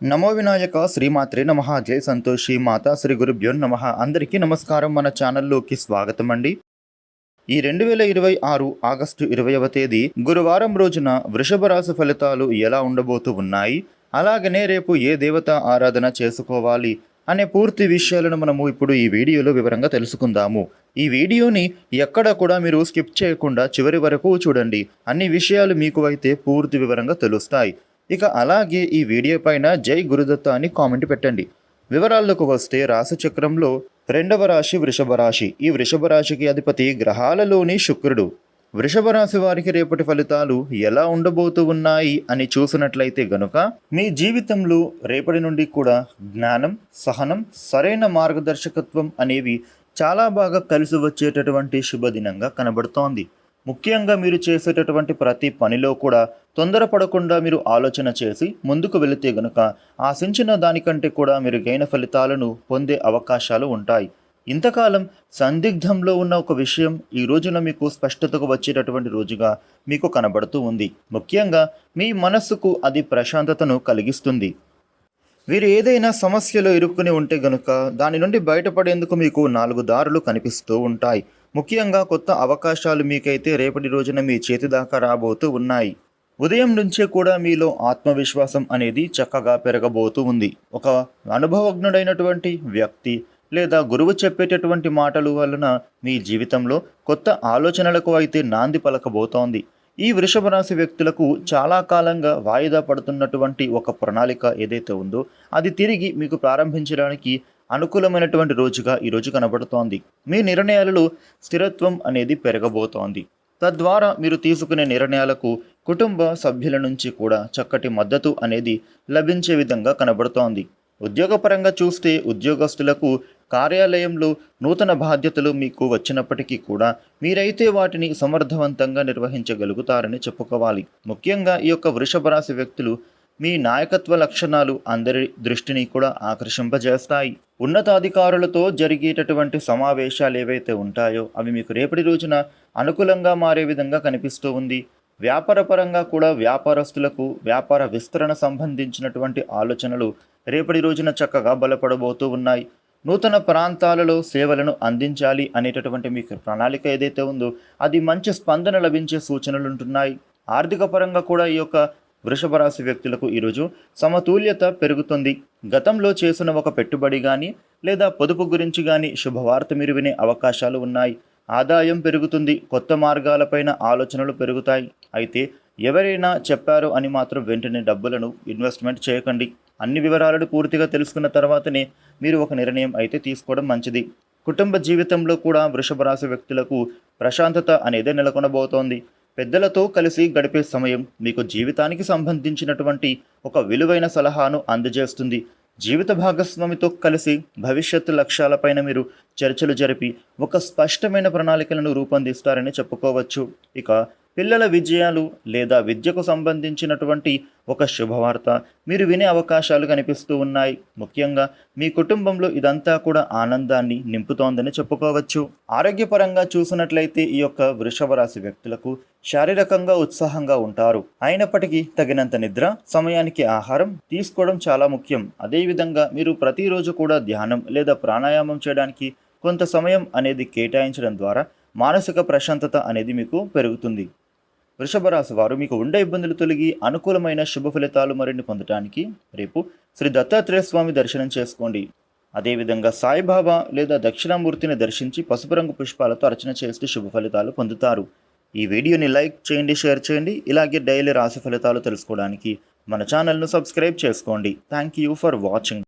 నమో వినాయక శ్రీమాత్రే నమః. జై సంతోషి మాతా శ్రీ గురుభ్యో నమః. అందరికీ నమస్కారం. మన ఛానల్లోకి స్వాగతం అండి. ఈ 2026 ఆగస్టు 20వ తేదీ గురువారం రోజున వృషభ రాశి ఫలితాలు ఎలా ఉండబోతూ ఉన్నాయి, అలాగనే రేపు ఏ దేవత ఆరాధన చేసుకోవాలి అనే పూర్తి విషయాలను మనము ఇప్పుడు ఈ వీడియోలో వివరంగా తెలుసుకుందాము. ఈ వీడియోని ఎక్కడ కూడా మీరు స్కిప్ చేయకుండా చివరి వరకు చూడండి. అన్ని విషయాలు మీకు అయితే పూర్తి వివరంగా తెలుస్తాయి. ఇక అలాగే ఈ వీడియో పైన జై గురుదత్త అని కామెంట్ పెట్టండి. వివరాల్లోకి వస్తే రాశి చక్రంలో రెండవ రాశి వృషభ రాశి. ఈ వృషభ రాశికి అధిపతి గ్రహాలలోని శుక్రుడు. వృషభ రాశి వారికి రేపటి ఫలితాలు ఎలా ఉండబోతూ ఉన్నాయి అని చూసినట్లయితే గనుక మీ జీవితంలో రేపటి నుండి కూడా జ్ఞానం, సహనం, సరైన మార్గదర్శకత్వం అనేవి చాలా బాగా కలిసి వచ్చేటటువంటి శుభదినంగా కనబడుతోంది. ముఖ్యంగా మీరు చేసేటటువంటి ప్రతి పనిలో కూడా తొందరపడకుండా మీరు ఆలోచన చేసి ముందుకు వెళితే గనుక ఆశించిన దానికంటే కూడా మెరుగైన ఫలితాలను పొందే అవకాశాలు ఉంటాయి. ఇంతకాలం సందిగ్ధంలో ఉన్న ఒక విషయం ఈ రోజున మీకు స్పష్టతకు వచ్చేటటువంటి రోజుగా మీకు కనబడుతూ ఉంది. ముఖ్యంగా మీ మనస్సుకు అది ప్రశాంతతను కలిగిస్తుంది. వీరు ఏదైనా సమస్యలో ఇరుక్కుని ఉంటే గనుక దాని నుండి బయటపడేందుకు మీకు 4 దారులు కనిపిస్తూ ఉంటాయి. ముఖ్యంగా కొత్త అవకాశాలు మీకైతే రేపటి రోజున మీ చేతి దాకా రాబోతూ ఉన్నాయి. ఉదయం నుంచే కూడా మీలో ఆత్మవిశ్వాసం అనేది చక్కగా పెరగబోతూ ఉంది. ఒక అనుభవజ్ఞుడైనటువంటి వ్యక్తి లేదా గురువు చెప్పేటటువంటి మాటలు వలన మీ జీవితంలో కొత్త ఆలోచనలకు అయితే నాంది పలకబోతోంది. ఈ వృషభ రాశి వ్యక్తులకు చాలా కాలంగా వాయిదా పడుతున్నటువంటి ఒక ప్రణాళిక ఏదైతే ఉందో అది తిరిగి మీకు ప్రారంభించడానికి అనుకూలమైనటువంటి రోజుగా ఈరోజు కనబడుతోంది. మీ నిర్ణయాలలో స్థిరత్వం అనేది పెరగబోతోంది. తద్వారా మీరు తీసుకునే నిర్ణయాలకు కుటుంబ సభ్యుల నుంచి కూడా చక్కటి మద్దతు అనేది లభించే విధంగా కనబడుతోంది. ఉద్యోగపరంగా చూస్తే ఉద్యోగస్తులకు కార్యాలయంలో నూతన బాధ్యతలు మీకు వచ్చినప్పటికీ కూడా మీరైతే వాటిని సమర్థవంతంగా నిర్వహించగలుగుతారని చెప్పుకోవాలి. ముఖ్యంగా ఈ యొక్క వృషభ రాశి వ్యక్తులు మీ నాయకత్వ లక్షణాలు అందరి దృష్టిని కూడా ఆకర్షింపజేస్తాయి. ఉన్నతాధికారులతో జరిగేటటువంటి సమావేశాలు ఏవైతే ఉంటాయో అవి మీకు రేపటి రోజున అనుకూలంగా మారే విధంగా కనిపిస్తూ ఉంది. వ్యాపారపరంగా కూడా వ్యాపారస్తులకు వ్యాపార విస్తరణ సంబంధించినటువంటి ఆలోచనలు రేపటి రోజున చక్కగా బలపడబోతూ ఉన్నాయి. నూతన ప్రాంతాలలో సేవలను అందించాలి అనేటటువంటి మీకు ప్రణాళిక ఏదైతే ఉందో అది మంచి స్పందన లభించే సూచనలు ఉంటున్నాయి. ఆర్థిక పరంగా కూడా ఈ యొక్క వృషభ రాశి వ్యక్తులకు ఈరోజు సమతుల్యత పెరుగుతుంది. గతంలో చేసిన ఒక పెట్టుబడి కానీ లేదా పొదుపు గురించి కానీ శుభవార్త మీరు వినే అవకాశాలు ఉన్నాయి. ఆదాయం పెరుగుతుంది. కొత్త మార్గాలపైన ఆలోచనలు పెరుగుతాయి. అయితే ఎవరైనా చెప్పారు అని మాత్రం వెంటనే డబ్బులను ఇన్వెస్ట్మెంట్ చేయకండి. అన్ని వివరాలను పూర్తిగా తెలుసుకున్న తర్వాతనే మీరు ఒక నిర్ణయం అయితే తీసుకోవడం మంచిది. కుటుంబ జీవితంలో కూడా వృషభ రాశి వ్యక్తులకు ప్రశాంతత అనేది నెలకొనబోతోంది. పెద్దలతో కలిసి గడిపే సమయం మీకు జీవితానికి సంబంధించినటువంటి ఒక విలువైన సలహాను అందజేస్తుంది. జీవిత భాగస్వామితో కలిసి భవిష్యత్తు లక్ష్యాలపైన మీరు చర్చలు జరిపి ఒక స్పష్టమైన ప్రణాళికలను రూపొందిస్తారని చెప్పుకోవచ్చు. ఇక పిల్లల విజయాలు లేదా విద్యకు సంబంధించినటువంటి ఒక శుభవార్త మీరు వినే అవకాశాలు కనిపిస్తూ ఉన్నాయి. ముఖ్యంగా మీ కుటుంబంలో ఇదంతా కూడా ఆనందాన్ని నింపుతోందని చెప్పుకోవచ్చు. ఆరోగ్యపరంగా చూసినట్లయితే ఈ యొక్క వృషభ రాశి వ్యక్తులకు శారీరకంగా ఉత్సాహంగా ఉంటారు. అయినప్పటికీ తగినంత నిద్ర, సమయానికి ఆహారం తీసుకోవడం చాలా ముఖ్యం. అదేవిధంగా మీరు ప్రతిరోజు కూడా ధ్యానం లేదా ప్రాణాయామం చేయడానికి కొంత సమయం అనేది కేటాయించడం ద్వారా మానసిక ప్రశాంతత అనేది మీకు పెరుగుతుంది. వృషభ రాశి వారు మీకు ఉండే ఇబ్బందులు తొలగి అనుకూలమైన శుభ ఫలితాలు మరిన్ని పొందడానికి రేపు శ్రీ దత్తాత్రేయ స్వామి దర్శనం చేసుకోండి. అదేవిధంగా సాయిబాబా లేదా దక్షిణామూర్తిని దర్శించి పసుపు రంగు పుష్పాలతో అర్చన చేస్తే శుభ ఫలితాలు పొందుతారు. ఈ వీడియోని లైక్ చేయండి, షేర్ చేయండి. ఇలాగే డైలీ రాశి ఫలితాలు తెలుసుకోవడానికి మన ఛానల్ను సబ్స్క్రైబ్ చేసుకోండి. Thank you for watching.